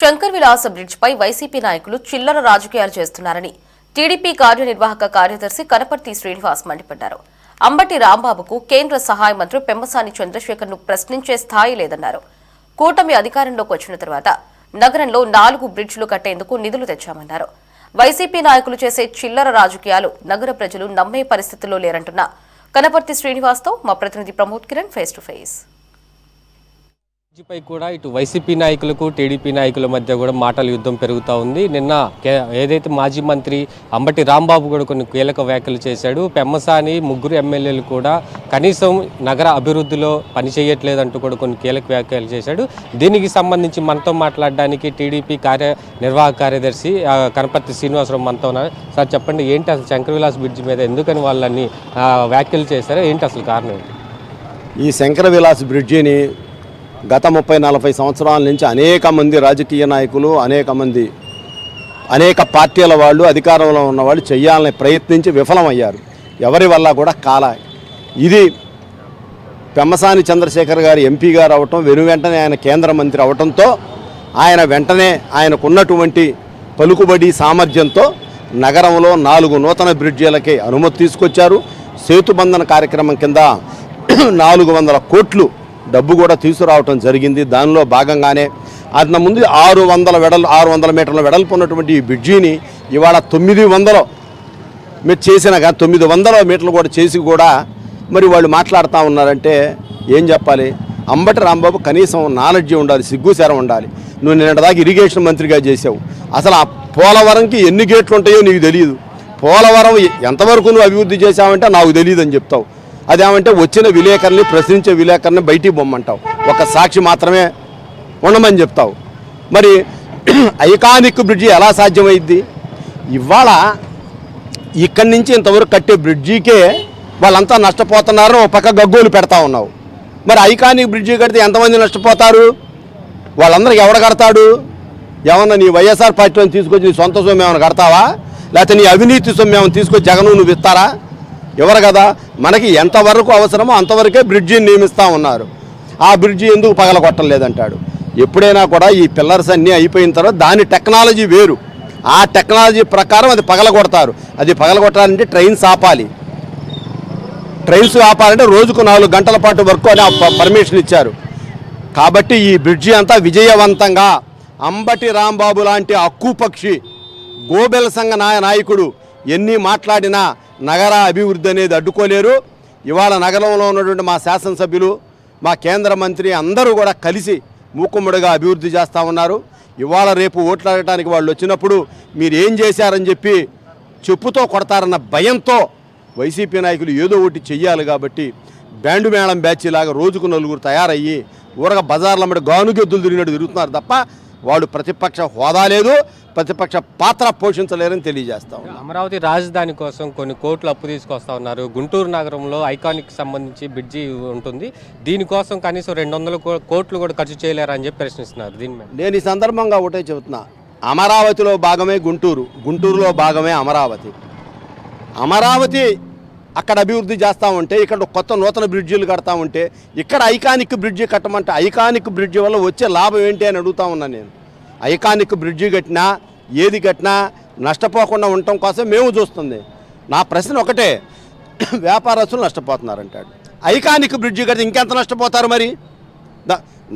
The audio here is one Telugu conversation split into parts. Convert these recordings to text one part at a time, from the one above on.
శంకర్ విలాస్ బ్రిడ్జ్ పై వైసీపీ నాయకులు చిల్లర రాజకీయాలు చేస్తున్నారని టీడీపీ కార్యనిర్వాహక కార్యదర్శి కనపర్తి శ్రీనివాస్ మండిపడ్డారు. అంబటి రాంబాబుకు కేంద్ర సహాయ మంత్రి పెమ్మసాని చంద్రశేఖర్ ను ప్రశ్నించే స్థాయి లేదన్నారు. కూటమి అధికారంలోకి వచ్చిన తర్వాత నగరంలో 4 బ్రిడ్జిలు కట్టేందుకు నిధులు తెచ్చామన్నారు. వైసీపీ నాయకులు చేసే చిల్లర రాజకీయాలు నగర ప్రజలు నమ్మే పరిస్థితుల్లో లేరంటున్న కనపర్తి శ్రీనివాస్ తో మా ప్రతినిధి Pramod Kiran face to face. పై కూడా ఇటు వైసీపీ నాయకులకు టీడీపీ నాయకుల మధ్య కూడా మాటల యుద్ధం పెరుగుతూ ఉంది. నిన్న ఏదైతే మాజీ మంత్రి అంబటి రాంబాబు కూడా కొన్ని కీలక వ్యాఖ్యలు చేశాడు. పెమ్మసాని ముగ్గురు ఎమ్మెల్యేలు కూడా కనీసం నగర అభివృద్ధిలో పనిచేయట్లేదంటూ కూడా కొన్ని కీలక వ్యాఖ్యలు చేశాడు. దీనికి సంబంధించి మనతో మాట్లాడడానికి టీడీపీ కార్యనిర్వాహక కార్యదర్శి కనపర్తి శ్రీనివాసరావు మనతో ఉన్నారు. సార్ చెప్పండి, ఏంటి అసలు శంకర్ విలాస్ బ్రిడ్జ్ మీద ఎందుకని వాళ్ళని వ్యాఖ్యలు చేశారో ఏంటి అసలు కారణం? ఈ శంకర్ విలాస్ బ్రిడ్జిని గత 30-40 సంవత్సరాల నుంచి అనేక మంది రాజకీయ నాయకులు, అనేక పార్టీల వాళ్ళు, అధికారంలో ఉన్నవాళ్ళు చేయాలని ప్రయత్నించి విఫలమయ్యారు. ఎవరి వల్ల కూడా ఇది పెమ్మసాని చంద్రశేఖర్ గారు ఎంపీ గారు అవటం, వెంటనే ఆయన కేంద్ర మంత్రి అవటంతో వెంటనే ఆయనకున్నటువంటి పలుకుబడి సామర్థ్యంతో నగరంలో 4 నూతన బ్రిడ్జీలకి అనుమతి తీసుకొచ్చారు. సేతుబంధన కార్యక్రమం కింద 400 కోట్లు డబ్బు కూడా తీసుకురావటం జరిగింది. దానిలో భాగంగానే అంత ముందు 600 మీటర్ల వెడల్పు ఉన్నటువంటి ఈ బ్రిడ్జిని ఇవాళ 900 మీరు చేసిన 900 మీటర్లు కూడా చేసి కూడా మరి వాళ్ళు మాట్లాడుతూ ఉన్నారంటే ఏం చెప్పాలి? అంబటి రాంబాబు కనీసం నాలెడ్జి ఉండాలి, సిగ్గుశరం ఉండాలి. నువ్వు నిన్నటిదాకా ఇరిగేషన్ మంత్రిగా చేసావు. అసలు ఆ పోలవరంకి ఎన్ని గేట్లు ఉంటాయో నీకు తెలియదు. పోలవరం ఎంతవరకు నువ్వు అభివృద్ధి చేశావంటే నాకు తెలియదు అని చెప్తావు. అదేమంటే వచ్చిన విలేకరుని, ప్రశ్నించే విలేకరుని బయటికి పొమ్మంటావు. ఒక సాక్షి మాత్రమే ఉండమని చెప్తావు. మరి ఐకానిక్ బ్రిడ్జి ఎలా సాధ్యమైద్ది? ఇవాళ ఇక్కడి నుంచి ఇంతవరకు కట్టే బ్రిడ్జికే వాళ్ళంతా నష్టపోతున్నారు. ఒక పక్క గగ్గోలు పెడతా ఉన్నావు. మరి ఐకానిక్ బ్రిడ్జి కడితే ఎంతమంది నష్టపోతారు? వాళ్ళందరికీ ఎవడ కడతాడు? ఏమన్నా నీ వైఎస్ఆర్ పార్టీని తీసుకొచ్చి నీ సొంత సొమ్ము ఏమైనా కడతావా? లేకపోతే నీ అవినీతి సొమ్ము ఏమైనా తీసుకొచ్చి జగన్ నువ్వు ఇస్తారా? ఎవరు కదా, మనకి ఎంతవరకు అవసరమో అంతవరకే బ్రిడ్జిని నియమిస్తూ ఉన్నారు. ఆ బ్రిడ్జి ఎందుకు పగలగొట్టలేదంటాడు. ఎప్పుడైనా కూడా ఈ పిల్లర్స్ అన్నీ అయిపోయిన తర్వాత దాని టెక్నాలజీ వేరు. ఆ టెక్నాలజీ ప్రకారం అది పగలగొడతారు. అది పగలగొట్టాలంటే ట్రైన్స్ ఆపాలి. ట్రైన్స్ ఆపాలంటే రోజుకు 4 గంటల పాటు వరకు అని పర్మిషన్ ఇచ్చారు. కాబట్టి ఈ బ్రిడ్జి అంతా విజయవంతంగా అంబటి రాంబాబు లాంటి అక్కుపక్షి గోబెల సంఘ నాయకుడు ఎన్ని మాట్లాడినా నగర అభివృద్ధి అనేది అడ్డుకోలేరు. ఇవాళ నగరంలో ఉన్నటువంటి మా శాసనసభ్యులు, మా కేంద్ర మంత్రి అందరూ కూడా కలిసి మూకుమ్మడిగా అభివృద్ధి చేస్తూ ఉన్నారు. ఇవాళ రేపు ఓట్లు అడగడానికి వాళ్ళు వచ్చినప్పుడు మీరు ఏం చేశారని చెప్పి చెప్పుతో కొడతారన్న భయంతో వైసీపీ నాయకులు ఏదో ఒకటి చెయ్యాలి. కాబట్టి బ్యాండు మేళం బ్యాచ్ లాగా రోజుకు 4 తయారయ్యి ఊరగా బజార్లమ్మడి గానుగెద్దులు తిరిగినట్టు తిరుగుతున్నారు తప్ప వాళ్ళు ప్రతిపక్ష హోదా లేదు, ప్రతిపక్ష పాత్ర పోషించలేరని తెలియజేస్తాం. అమరావతి రాజధాని కోసం కొన్ని కోట్లు అప్పు తీసుకొస్తా ఉన్నారు. గుంటూరు నగరంలో ఐకానిక్ సంబంధించి బ్రిడ్జి ఉంటుంది. దీనికోసం కనీసం 200 కోట్లు కూడా ఖర్చు చేయలేరని చెప్పి ప్రశ్నిస్తున్నారు. దీని మీద నేను ఈ సందర్భంగా ఒకటే చెబుతున్నా. అమరావతిలో భాగమే గుంటూరు, గుంటూరులో భాగమే అమరావతి. అమరావతి అక్కడ అభివృద్ధి చేస్తూ ఉంటే ఇక్కడ కొత్త నూతన బ్రిడ్జీలు కడతా ఉంటే ఇక్కడ ఐకానిక్ బ్రిడ్జి కట్టమంటే ఐకానిక్ బ్రిడ్జి వల్ల వచ్చే లాభం ఏంటి అని అడుగుతా ఉన్నాను నేను. ఐకానిక్ బ్రిడ్జి కట్టినా ఏది కట్టినా నష్టపోకుండా ఉండటం కోసం మేము చూస్తుంది. నా ప్రశ్న ఒకటే, వ్యాపారస్తులు నష్టపోతున్నారంటాడు. ఐకానిక్ బ్రిడ్జి కడితే ఇంకెంత నష్టపోతారు? మరి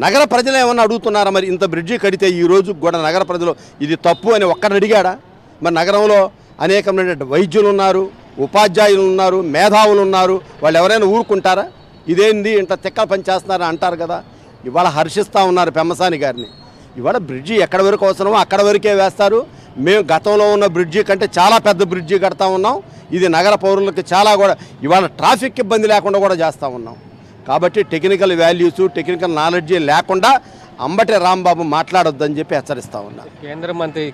నగర ప్రజలు ఏమన్నా అడుగుతున్నారా? మరి ఇంత బ్రిడ్జి కడితే ఈ రోజు కూడా నగర ప్రజలు ఇది తప్పు అని ఒక్కడు అడిగాడా? మరి నగరంలో అనేకమైన వైద్యులు ఉన్నారు, ఉపాధ్యాయులు ఉన్నారు, మేధావులు ఉన్నారు. వాళ్ళు ఎవరైనా ఊరుకుంటారా? ఇదేంది ఇంత తిక్కల పని చేస్తున్నారని అంటారు కదా. ఇవాళ హర్షిస్తూ ఉన్నారు పెమ్మసాని గారిని. ఇవాళ బ్రిడ్జి ఎక్కడి వరకు అవసరమో అక్కడ వరకే వేస్తారు. మేము గతంలో ఉన్న బ్రిడ్జి కంటే చాలా పెద్ద బ్రిడ్జి కడతా ఉన్నాం. ఇది నగర పౌరులకు చాలా కూడా ఇవాళ ట్రాఫిక్ ఇబ్బంది లేకుండా కూడా చేస్తూ ఉన్నాం. కాబట్టి టెక్నికల్ వాల్యూస్, టెక్నికల్ నాలెడ్జీ లేకుండా అంబటి రాంబాబు మాట్లాడొద్దని చెప్పి హెచ్చరిస్తూ ఉన్నారు.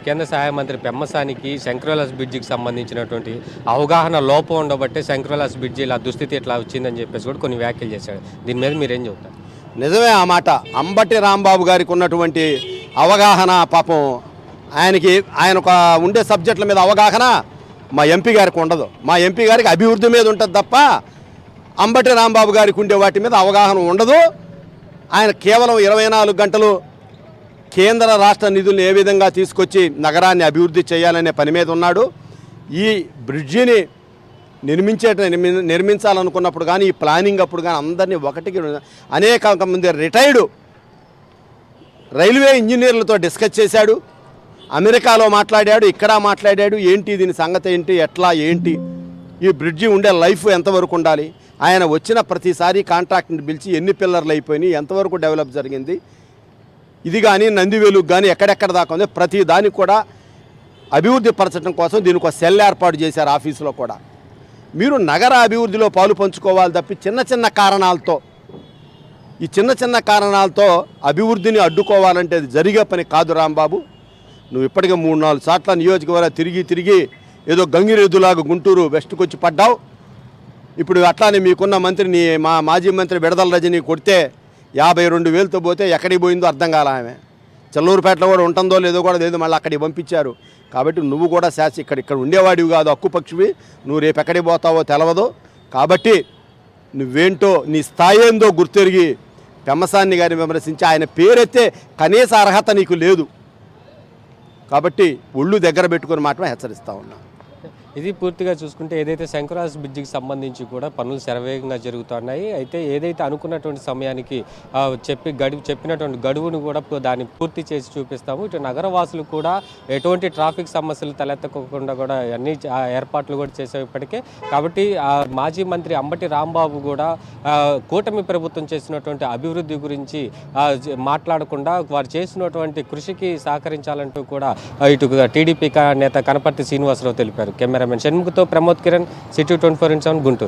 కేంద్ర సహాయ మంత్రి పెమ్మసానికి శంకర్ విలాస్ బ్రిడ్జికి సంబంధించినటువంటి అవగాహన లోపం ఉండబట్టే శంకర్ విలాస్ బ్రిడ్జి ఇలా దుస్థితి ఇట్లా వచ్చిందని చెప్పేసి కూడా కొన్ని వ్యాఖ్యలు చేశాడు. దీని మీద మీరేం చెబుతారు? నిజమే ఆ మాట. అంబటి రాంబాబు గారికి ఉన్నటువంటి అవగాహన పాపం ఆయనకు ఉండే సబ్జెక్టుల మీద అవగాహన మా ఎంపీ గారికి ఉండదు. మా ఎంపీ గారికి అభివృద్ధి మీద ఉంటుంది తప్ప అంబటి రాంబాబు గారికి ఉండే వాటి మీద అవగాహన ఉండదు. ఆయన కేవలం 24 గంటలు కేంద్ర రాష్ట్ర నిధులను ఏ విధంగా తీసుకొచ్చి నగరాన్ని అభివృద్ధి చేయాలనే పని మీద ఉన్నాడు. ఈ బ్రిడ్జిని నిర్మించాలనుకున్నప్పుడు కానీ ఈ ప్లానింగ్ అప్పుడు కానీ అందరినీ ఒకటికి అనేక మంది రిటైర్డ్ రైల్వే ఇంజనీర్లతో డిస్కస్ చేశాడు. అమెరికాలో మాట్లాడాడు, ఇక్కడ మాట్లాడాడు. ఏంటి దీని సంగతి ఏంటి, ఎట్లా ఏంటి, ఈ బ్రిడ్జి ఉండే లైఫ్ ఎంతవరకు ఉండాలి, ఆయన వచ్చిన ప్రతిసారి కాంట్రాక్ట్ని పిలిచి ఎన్ని పిల్లర్లు అయిపోయినాయి, ఎంతవరకు డెవలప్ జరిగింది, ఇది కానీ నందివేలుకు కానీ ఎక్కడెక్కడ దాకా ఉంది, ప్రతి దానికి కూడా అభివృద్ధి పరచడం కోసం దీనికి ఒక సెల్ ఏర్పాటు చేశారు ఆఫీసులో కూడా. మీరు నగర అభివృద్ధిలో పాలు పంచుకోవాలి తప్పి చిన్న చిన్న కారణాలతో అభివృద్ధిని అడ్డుకోవాలంటే అది జరిగే పని కాదు రాంబాబు. నువ్వు ఇప్పటికే 3-4 సార్లు నియోజకవర్గం తిరిగి ఏదో గంగిరెద్దులాగా గుంటూరు వెస్ట్కి వచ్చి పడ్డావు. ఇప్పుడు అట్లానే మీకున్న మంత్రిని మాజీ మంత్రి విడదల రజని కొడితే 52,000తో పోతే ఎక్కడికి పోయిందో అర్థం కాల. ఆమె చెల్లూరుపేటలో కూడా ఉంటుందో లేదో కూడా లేదు, మళ్ళీ అక్కడికి పంపించారు. కాబట్టి నువ్వు కూడా ఇక్కడ ఉండేవాడివి కాదు, హక్కుపక్షివి. నువ్వు రేపు ఎక్కడికి పోతావో తెలవదు. కాబట్టి నువ్వేంటో నీ స్థాయి ఏందో గుర్తెరిగి పెమ్మసాని గారిని విమర్శించి ఆయన పేరెత్తే కనీస అర్హత నీకు లేదు. కాబట్టి ఒళ్ళు దగ్గర పెట్టుకుని మాత్రమే హెచ్చరిస్తా ఉన్నా. ఇది పూర్తిగా చూసుకుంటే ఏదైతే శంకరాజ్ బ్రిడ్జికి సంబంధించి కూడా పనులు శరవేగంగా జరుగుతున్నాయి. అయితే ఏదైతే అనుకున్నటువంటి సమయానికి చెప్పినటువంటి గడువును కూడా దాన్ని పూర్తి చేసి చూపిస్తాము. ఇటు నగరవాసులు కూడా ఎటువంటి ట్రాఫిక్ సమస్యలు తలెత్తకుండా కూడా అన్ని ఏర్పాట్లు కూడా చేసాం ఇప్పటికే. కాబట్టి మాజీ మంత్రి అంబటి రాంబాబు కూడా కూటమి ప్రభుత్వం చేసినటువంటి అభివృద్ధి గురించి మాట్లాడకుండా వారు చేసినటువంటి కృషికి సహకరించాలంటూ కూడా ఇటు టీడీపీ నేత కనపర్తి శ్రీనివాసరావు తెలిపారు. కెమెరామెన్ షణ్ముఖతో ప్రమోద్ కిరణ్, సిటీ 24/7 గుంటూరు.